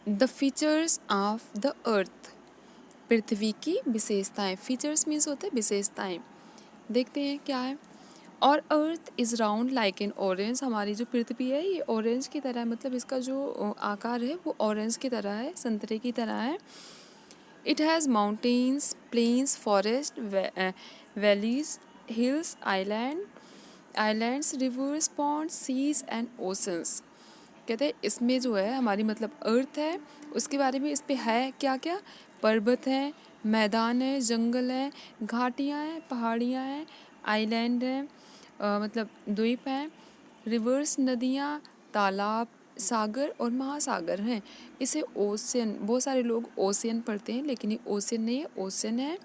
The features of the earth, पृथ्वी की विशेषताएं। फीचर्स मीन्स होते हैं विशेषताएं। देखते हैं क्या है। और earth is round like an orange, हमारी जो पृथ्वी है ये ऑरेंज की तरह है, मतलब इसका जो आकार है वो ऑरेंज की तरह है, संतरे की तरह है। It has mountains, plains, forest, valleys, hills, islands, rivers, ponds, seas and oceans. कहते हैं इसमें जो है हमारी मतलब अर्थ है, उसके बारे में इस पे है क्या क्या, पर्वत है, मैदान है, जंगल है, घाटियाँ हैं, पहाड़ियाँ हैं, आइलैंड है, मतलब द्वीप हैं, रिवर्स नदियाँ, तालाब, सागर और महासागर हैं। इसे ओशियन, बहुत सारे लोग ओशियन पढ़ते हैं लेकिन ये ओशियन नहीं है, ओशन है।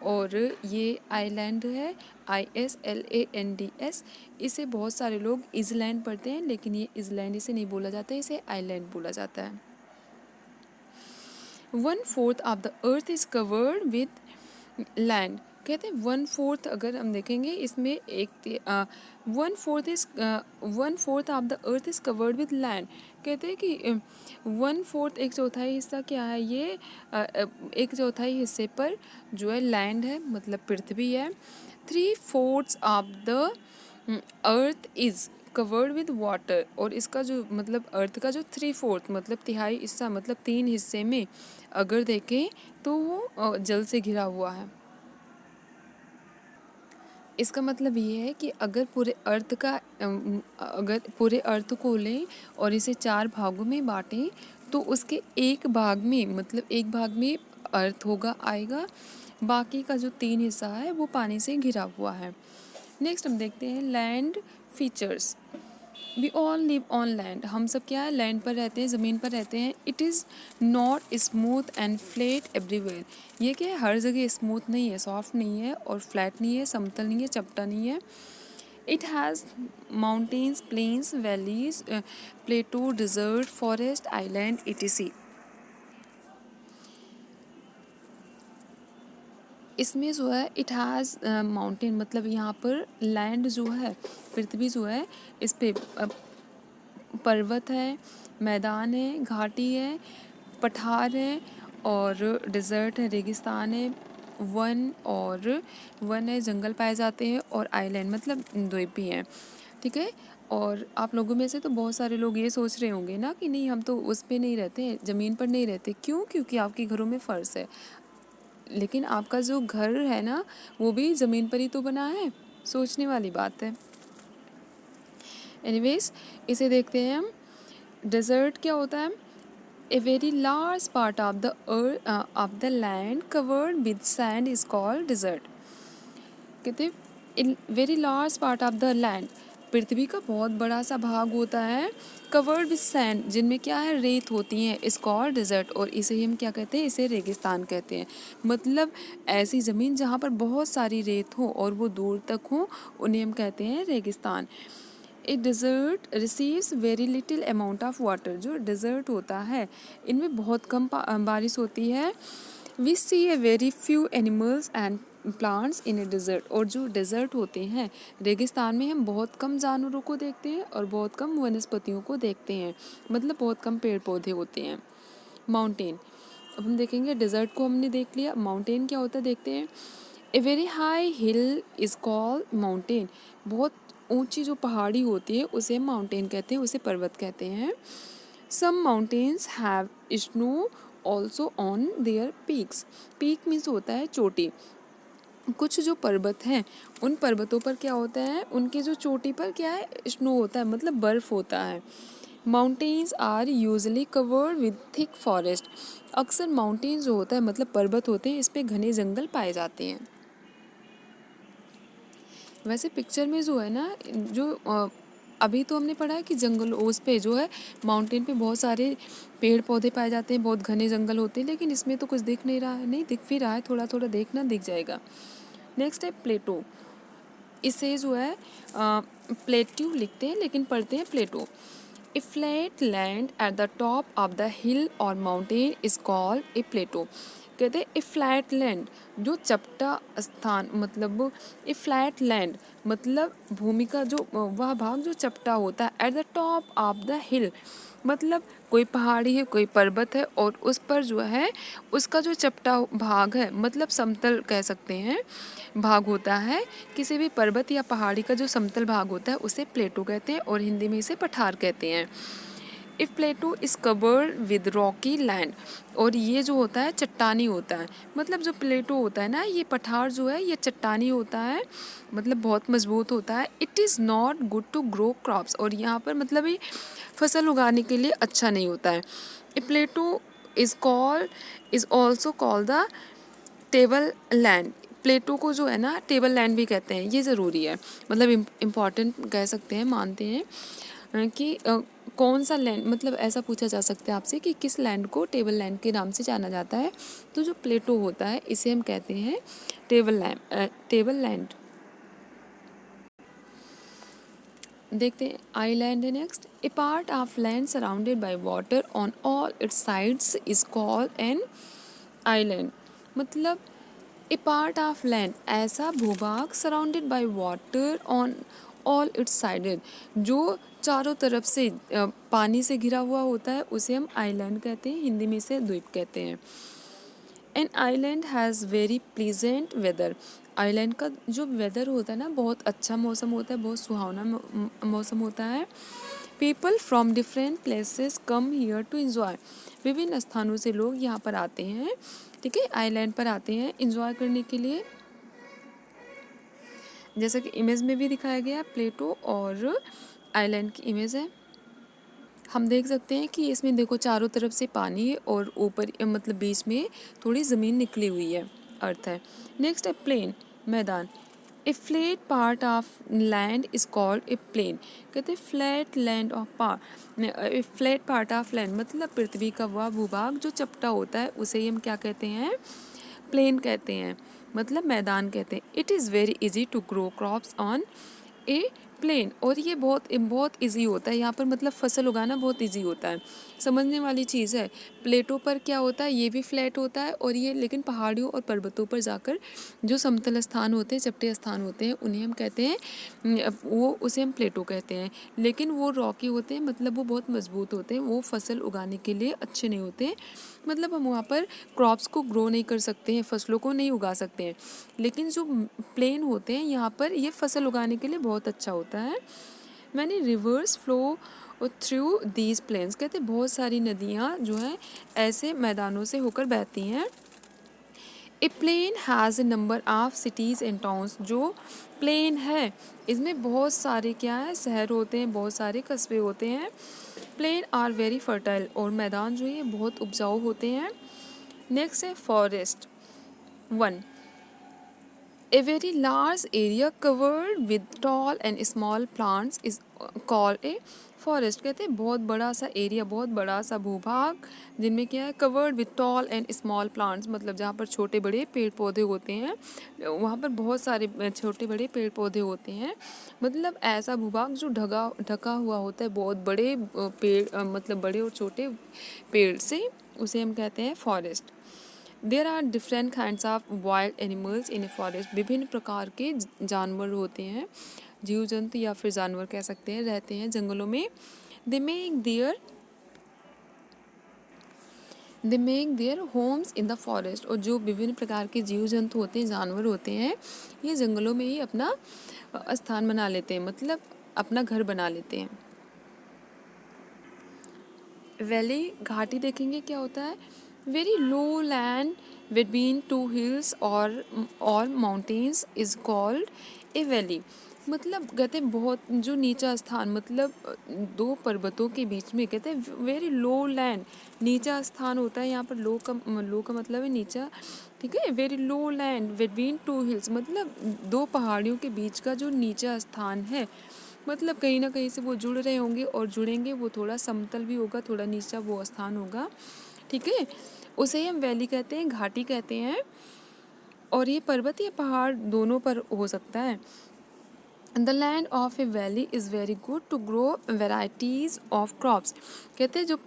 और ये आइलैंड है, ISLANDS। इसे बहुत सारे लोग इजलैंड पढ़ते हैं लेकिन ये इजलैंड इसे नहीं बोला जाता है, इसे आइलैंड बोला जाता है। 1/4 of the earth is covered with land. कहते हैं 1/4, अगर हम देखेंगे इसमें 1/4 of the earth is covered with land. कहते हैं कि 1/4 एक चौथाई हिस्सा क्या है, ये एक चौथाई हिस्से पर जो है लैंड है, मतलब पृथ्वी है। 3/4 of the earth is covered with water, और इसका जो मतलब अर्थ का जो 3/4 मतलब तिहाई हिस्सा, मतलब 3 हिस्से में अगर देखें तो वो जल से घिरा हुआ है। इसका मतलब ये है कि अगर पूरे अर्थ का अगर पूरे अर्थ को लें और इसे 4 भागों में बांटें तो उसके एक भाग में, मतलब एक भाग में अर्थ होगा आएगा, बाकी का जो 3 हिस्सा है वो पानी से घिरा हुआ है। नेक्स्ट हम देखते हैं land features. We all live on land, हम सब क्या है, लैंड पर रहते हैं, ज़मीन पर रहते हैं। It is not smooth and flat everywhere, ये क्या है, हर जगह स्मूथ नहीं है, सॉफ्ट नहीं है और फ्लैट नहीं है, समतल नहीं है, चपटा नहीं है। It has mountains, plains, valleys, plateau, desert, forest, island, etc। इसमें जो है इट हैज़ माउंटेन, मतलब यहाँ पर लैंड जो है, पृथ्वी जो है, इस पे पर्वत है, मैदान है, घाटी है, पठार है और डिज़र्ट है, रेगिस्तान है, वन है, जंगल पाए जाते हैं और आइलैंड मतलब द्वीप भी हैं। ठीक है। और आप लोगों में से तो बहुत सारे लोग ये सोच रहे होंगे ना कि नहीं हम तो उस पे नहीं रहते, ज़मीन पर नहीं रहते। क्यों? क्योंकि आपके घरों में फ़र्श है, लेकिन आपका जो घर है ना वो भी ज़मीन पर ही तो बना है। सोचने वाली बात है। एनीवेज इसे देखते हैं हम। डेजर्ट क्या होता है? A very large part of the earth, of the land covered with sand is called desert। कहते in very large part of the land, पृथ्वी का बहुत बड़ा सा भाग होता है कवर्ड विद सैंड, जिनमें क्या है, रेत होती है, इस कॉल्ड डिजर्ट। और इसे हम क्या कहते हैं, इसे रेगिस्तान कहते हैं। मतलब ऐसी ज़मीन जहाँ पर बहुत सारी रेत हो और वो दूर तक हो, उन्हें हम कहते हैं रेगिस्तान। A desert receives very little amount of water, जो डिज़र्ट होता है इनमें बहुत कम बारिश होती है। We see a very few animals and plants in a desert, और जो डिज़र्ट होते हैं रेगिस्तान में हम बहुत कम जानवरों को देखते हैं और बहुत कम वनस्पतियों को देखते हैं, मतलब बहुत कम पेड़ पौधे होते हैं। माउंटेन, अब हम देखेंगे, डिज़र्ट को हमने देख लिया, माउंटेन क्या होता है देखते हैं। A very high hill is called mountain, बहुत ऊंची जो पहाड़ी होती है उसे माउंटेन कहते हैं, उसे पर्वत कहते हैं। Some mountains have snow also on their peaks, peak means होता है चोटी। कुछ जो पर्वत हैं उन पर्वतों पर क्या होता है, उनके जो चोटी पर क्या है, स्नो होता है, मतलब बर्फ़ होता है। Mountains are usually covered with thick forest, अक्सर माउंटेन्स जो होता है मतलब पर्वत होते हैं, इस पे घने जंगल पाए जाते हैं। वैसे पिक्चर में जो है ना, जो अभी तो हमने पढ़ा है कि जंगल, उस पे जो है माउंटेन पे बहुत सारे पेड़ पौधे पाए जाते हैं, बहुत घने जंगल होते हैं, लेकिन इसमें तो कुछ दिख नहीं रहा है, नहीं दिख भी रहा है, थोड़ा थोड़ा देखना दिख जाएगा। नेक्स्ट है प्लेटो, इसे जो है प्लेट्यू लिखते हैं लेकिन पढ़ते हैं plateau. A flat land at the top of the hill और mountain is called a plateau. कहते हैं ए फ्लैट लैंड, जो चपटा स्थान, मतलब ए फ्लैट लैंड मतलब भूमि का जो वह भाग जो चपटा होता है, eight the top of the हिल, मतलब कोई पहाड़ी है, कोई पर्वत है और उस पर जो है उसका जो चपटा भाग है, मतलब समतल कह सकते हैं भाग होता है। किसी भी पर्वत या पहाड़ी का जो समतल भाग होता है उसे प्लेटो कहते हैं और हिंदी में इसे पठार कहते हैं। If plateau is covered with rocky land, और ये जो होता है चट्टानी होता है। मतलब जो प्लेटो होता है ना, ये पठार जो है ये चट्टानी होता है, मतलब बहुत मजबूत होता है। It is not good to grow crops, और यहाँ पर मतलब ये फसल उगाने के लिए अच्छा नहीं होता है। A plateau is also called the table land. Plateau को जो है ना टेबल लैंड भी कहते हैं, ये ज़रूरी है, मतलब इम्पॉर्टेंट कह सकते हैं, मानते हैं कि कौन सा लैंड, मतलब ऐसा पूछा जा सकता है आपसे कि किस लैंड को टेबल लैंड के नाम से जाना जाता है। तो जो प्लेटो होता है इसे हम कहते हैं टेबल लैंड। देखते हैं आईलैंड है next. A part of land surrounded by water on all it's sides is called an island. मतलब ए पार्ट ऑफ लैंड, ऐसा भूभाग surrounded by water on all it's sided, जो चारों तरफ से पानी से घिरा हुआ होता है, उसे हम आइलैंड कहते हैं, हिंदी में इसे द्वीप कहते हैं। An island has very pleasant weather. Island का जो वेदर होता है ना बहुत अच्छा मौसम होता है, बहुत सुहावना मौसम होता है। People from different places come here to enjoy. विभिन्न स्थानों से लोग यहाँ पर आते हैं, ठीक है, आइलैंड पर आते हैं इन्जॉय करने के लिए। जैसा कि इमेज में भी दिखाया गया प्लेटो और आइलैंड की इमेज है। हम देख सकते हैं कि इसमें देखो चारों तरफ से पानी है और ऊपर मतलब बीच में थोड़ी ज़मीन निकली हुई है, अर्थ है। नेक्स्ट है प्लेन, मैदान। A flat part of land is called a plain. कहते हैं flat land of part, flat part of land मतलब पृथ्वी का वह भूभाग जो चपटा होता है उसे ही हम क्या कहते हैं, प्लेन कहते हैं, मतलब मैदान कहते हैं। It is very easy to grow crops on a plain, और ये बहुत इजी होता है यहाँ पर, मतलब फसल उगाना बहुत इजी होता है, समझने वाली चीज़ है। प्लेटों पर क्या होता है, ये भी फ्लैट होता है और ये, लेकिन पहाड़ियों और पर्वतों पर जाकर जो समतल स्थान होते हैं, चपटे स्थान होते हैं, उन्हें हम कहते हैं वो उसे हम प्लेटो कहते हैं। लेकिन वो रॉकी होते हैं, मतलब वो बहुत मजबूत होते हैं, वो फसल उगाने के लिए अच्छे नहीं होते, मतलब हम वहाँ पर क्रॉप्स को ग्रो नहीं कर सकते हैं, फसलों को नहीं उगा सकते हैं। लेकिन जो प्लेन होते हैं यहाँ पर ये फसल उगाने के लिए बहुत अच्छा होता है। Many rivers flow through these plains, कहते हैं बहुत सारी नदियाँ जो हैं ऐसे मैदानों से होकर बहती हैं। A plain has a number of cities and towns. जो प्लेन है इसमें बहुत सारे क्या है, शहर होते हैं, बहुत सारे कस्बे होते हैं। प्लेन आर वेरी फर्टाइल, और मैदान जो है बहुत उपजाऊ होते हैं। नेक्स्ट है forest. 1, a very large area covered with tall and small plants is called a forest. कहते हैं बहुत बड़ा सा एरिया, बहुत बड़ा सा भूभाग जिनमें क्या है, covered with tall and small plants, मतलब जहाँ पर छोटे बड़े पेड़ पौधे होते हैं, वहाँ पर बहुत सारे छोटे बड़े पेड़ पौधे होते हैं। मतलब ऐसा भूभाग जो ढका हुआ होता है बहुत बड़े पेड़, मतलब बड़े और छोटे पेड़ से, उसे हम कहते हैं forest. There are different kinds of wild animals in a forest. विभिन्न प्रकार के जानवर होते हैं, जीव जंतु या फिर जानवर कह सकते हैं, रहते हैं जंगलों में। They make their homes in the forest. और जो विभिन्न प्रकार के जीव जंतु होते हैं, जानवर होते हैं, ये जंगलों में ही अपना स्थान बना लेते हैं, मतलब अपना घर बना लेते हैं। वैली, घाटी देखेंगे क्या होता है, very low land between two hills और mountains is called a valley. मतलब कहते हैं बहुत जो नीचा स्थान, मतलब दो पर्वतों के बीच में, कहते हैं वेरी लो लैंड, नीचा स्थान होता है यहाँ पर। लो का मतलब है नीचा, ठीक है। Very low land between two hills, मतलब दो पहाड़ियों के बीच का जो नीचा स्थान है, मतलब कहीं ना कहीं से वो जुड़ रहे होंगे और जुड़ेंगे, वो थोड़ा समतल भी होगा, थोड़ा नीचा वो स्थान होगा, ठीक है, उसे हम वैली कहते हैं, घाटी कहते हैं। और ये पर्वत या पहाड़ दोनों पर हो सकता है। The land of a valley is very good to grow varieties of crops. कहते हैं जो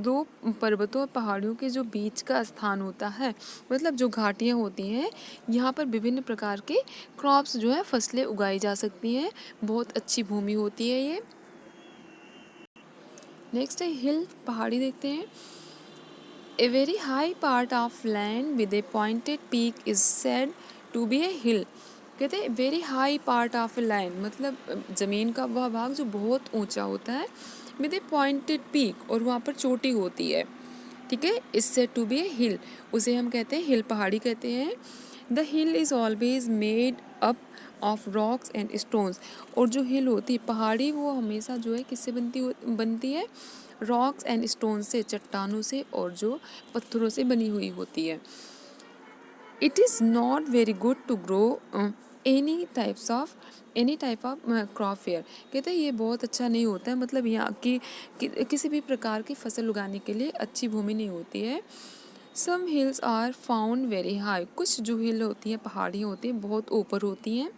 दो पर्वतों और पहाड़ियों के जो बीच का स्थान होता है, मतलब जो घाटियाँ होती हैं, यहाँ पर विभिन्न प्रकार के क्रॉप्स जो है फसलें उगाई जा सकती हैं, बहुत अच्छी भूमि होती है ये। नेक्स्ट है हिल, पहाड़ी देखते हैं। A very high part of land with a pointed peak is said to be a hill. कहते हैं very high part of a land, मतलब ज़मीन का वह भाग जो बहुत ऊंचा होता है, विद ए पॉइंटेड पीक, और वहाँ पर चोटी होती है, ठीक है, इज सेड टू बी ए हिल, उसे हम कहते हैं हिल, पहाड़ी कहते हैं। The hill is always made up of rocks and stones, और जो हिल होती है पहाड़ी, वो हमेशा जो है किससे बनती है, रॉक्स एंड स्टोन से, चट्टानों से और जो पत्थरों से बनी हुई होती है। It is not very good to grow any type of crop fair, कहते हैं ये बहुत अच्छा नहीं होता है, मतलब यहाँ की किसी भी प्रकार की फसल उगाने के लिए अच्छी भूमि नहीं होती है। Some hills are found very high, कुछ जो हिल होती हैं, पहाड़ियाँ होती हैं, बहुत ऊपर होती हैं।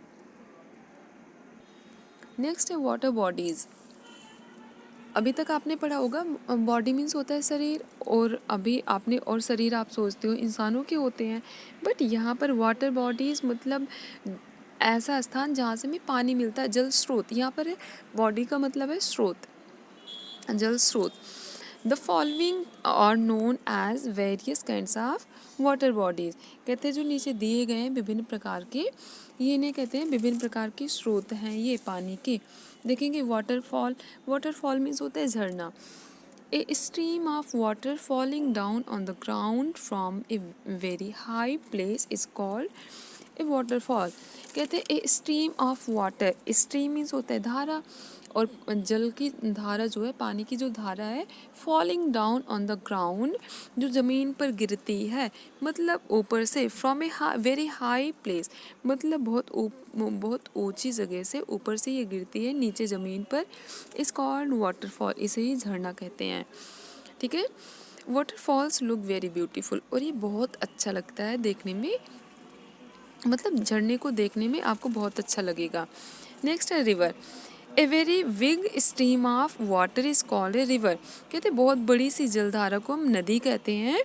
नेक्स्ट है वाटर बॉडीज़। अभी तक आपने पढ़ा होगा बॉडी मीन्स होता है शरीर, और अभी आपने, और शरीर आप सोचते हो इंसानों के होते हैं, बट यहाँ पर वाटर बॉडीज़ मतलब ऐसा स्थान जहाँ से हमें पानी मिलता है, जल स्रोत, यहाँ पर बॉडी का मतलब है स्रोत, जल स्रोत। The following are known as various kinds of water bodies, कहते हैं जो नीचे दिए गए हैं विभिन्न प्रकार के, ये इन्हें कहते हैं विभिन्न प्रकार के स्रोत हैं ये पानी के। देखेंगे वाटरफॉल, वाटरफॉल मीन्स होता है झरना। A stream of water falling down on the ground from a very high place is called A waterfall, कहते हैं a stream of water, stream means होता है धारा, और जल की धारा जो है, पानी की जो धारा है, falling down on the ground, जो ज़मीन पर गिरती है, मतलब ऊपर से, from a very high place, मतलब बहुत ऊंची जगह से ऊपर से ये गिरती है नीचे ज़मीन पर, इस कॉल्ड वाटरफॉल, इसे ही झरना कहते हैं, ठीक है। वाटरफॉल्स लुक वेरी ब्यूटीफुल, और ये बहुत अच्छा लगता है देखने में, मतलब झरने को देखने में आपको बहुत अच्छा लगेगा। नेक्स्ट है river. A very big stream of water is called a river, कहते हैं बहुत बड़ी सी जलधारा को हम नदी कहते हैं।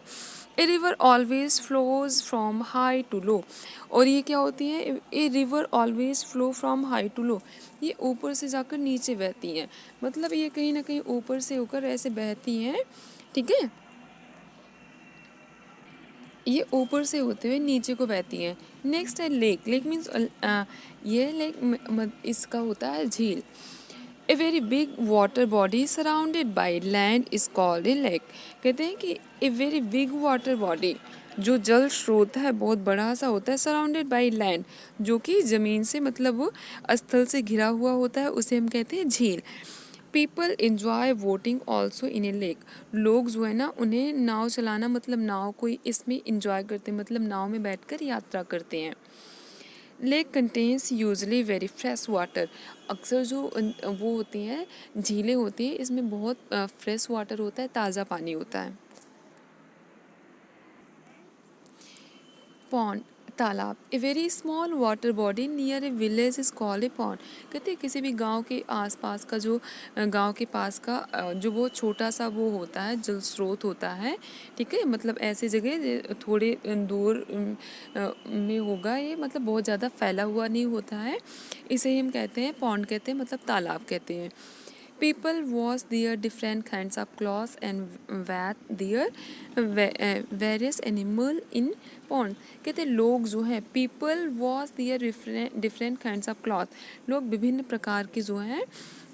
A river always flows from high to low, और ये क्या होती है, a river always flow from high to low, ये ऊपर से जाकर नीचे बहती हैं, मतलब ये कहीं ना कहीं ऊपर से होकर ऐसे बहती हैं, ठीक है, ये ऊपर से होते हुए नीचे को बहती हैं। नेक्स्ट है लेक, लेक मीन्स ये लेक इसका होता है झील। A very big water body surrounded by land is called A lake, कहते हैं कि a very big water body, जो जल स्रोत है बहुत बड़ा सा होता है, सराउंडेड बाय लैंड, जो कि ज़मीन से मतलब वो स्थल से घिरा हुआ होता है, उसे हम कहते हैं झील। People enjoy voting also in A lake, लोग जो है ना उन्हें नाव चलाना, मतलब नाव कोई इसमें इंजॉय करते हैं, मतलब नाव में बैठकर यात्रा करते हैं। Lake contains usually very fresh water, अक्सर जो वो होती हैं झीलें होती हैं, इसमें बहुत फ्रेश वाटर होता है, ताज़ा पानी होता है। पॉन्ड, तालाब। A very small water body near A village is called A pond, कहते हैं किसी भी गांव के आसपास का जो गांव के पास का जो वो छोटा सा वो होता है, जल स्रोत होता है, ठीक है, मतलब ऐसी जगह थोड़े दूर में होगा ये, मतलब बहुत ज़्यादा फैला हुआ नहीं होता है, इसे हम कहते हैं पॉन्ड कहते हैं, मतलब तालाब कहते हैं। People wash their different kinds of clothes and bathe their various animal in pond, कहते हैं लोग जो हैं, people wash their different kinds of cloth, लोग विभिन्न प्रकार के जो हैं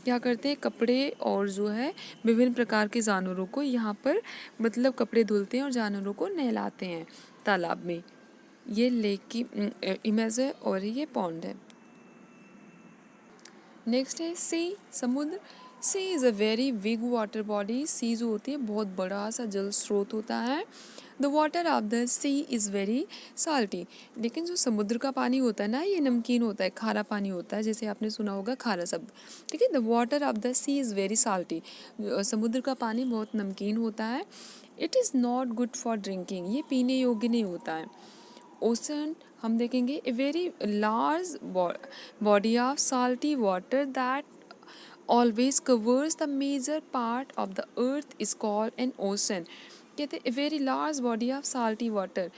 क्या करते हैं, कपड़े और जो है विभिन्न प्रकार के जानवरों को यहाँ पर मतलब कपड़े धुलते हैं और जानवरों को नहलाते हैं तालाब में। ये लेक की इमेज है और ये पॉन्ड है। नेक्स्ट है सी, समुद्र। Sea is a very big water body, sea जो होती है बहुत बड़ा सा जल स्रोत होता है। The water of the sea is very salty, लेकिन जो समुद्र का पानी होता है ना ये नमकीन होता है, खारा पानी होता है, जैसे आपने सुना होगा खारा शब्द, ठीक है। The water of the sea is very salty, समुद्र का पानी बहुत नमकीन होता है। It is not good for drinking, ये पीने योग्य नहीं होता है। ओशन हम देखेंगे, a very large body of salty water that always covers the major part of the earth is called an ocean, कहते हैं a very large body of salty water,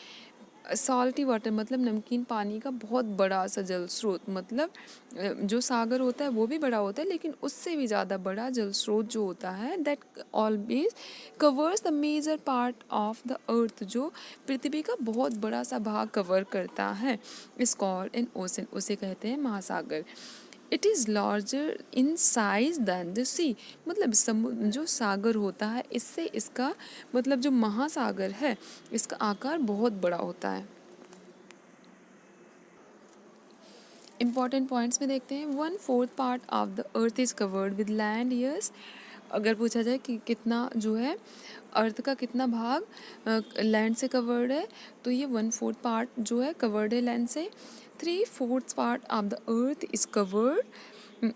salty water मतलब नमकीन पानी का बहुत बड़ा सा जल स्रोत, मतलब जो सागर होता है वो भी बड़ा होता है, लेकिन उससे भी ज़्यादा बड़ा जल स्रोत जो होता है that always covers the major part of the earth, जो पृथ्वी का बहुत बड़ा सा भाग कवर करता है, इज कॉल्ड एन ओशन, उसे कहते हैं महासागर। It is larger in size than the sea, मतलब समुद्र जो सागर होता है इससे इसका मतलब जो महासागर है इसका आकार बहुत बड़ा होता है। इंपॉर्टेंट पॉइंट्स में देखते हैं। 1/4 part of the earth is covered with land, yes. अगर पूछा जाए कि कितना जो है अर्थ का कितना भाग लैंड से कवर्ड है, तो ये 1/4 पार्ट जो है कवर्ड है लैंड से। 3/4 part of the earth is covered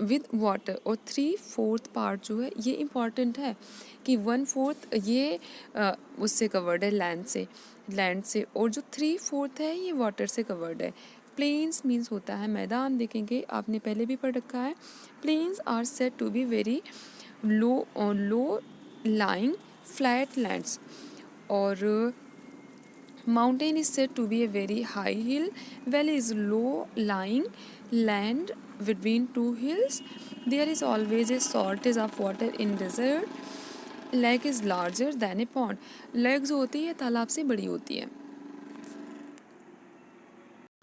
with water, और 3/4 पार्ट जो है ये इम्पॉर्टेंट है कि 1/4 ये उससे कवर्ड है लैंड से, और जो 3/4 है ये वाटर से कवर्ड है। प्लेन्स मीन्स होता है मैदान, देखेंगे आपने पहले भी पढ़ रखा है। Plains are said to be very low lying flat lands, और mountain is said to be a very high hill. Valley is low lying land between two hills. There is always a shortage of water in desert. Lake is larger than a pond. Lake जो होती है तालाब से बड़ी होती है।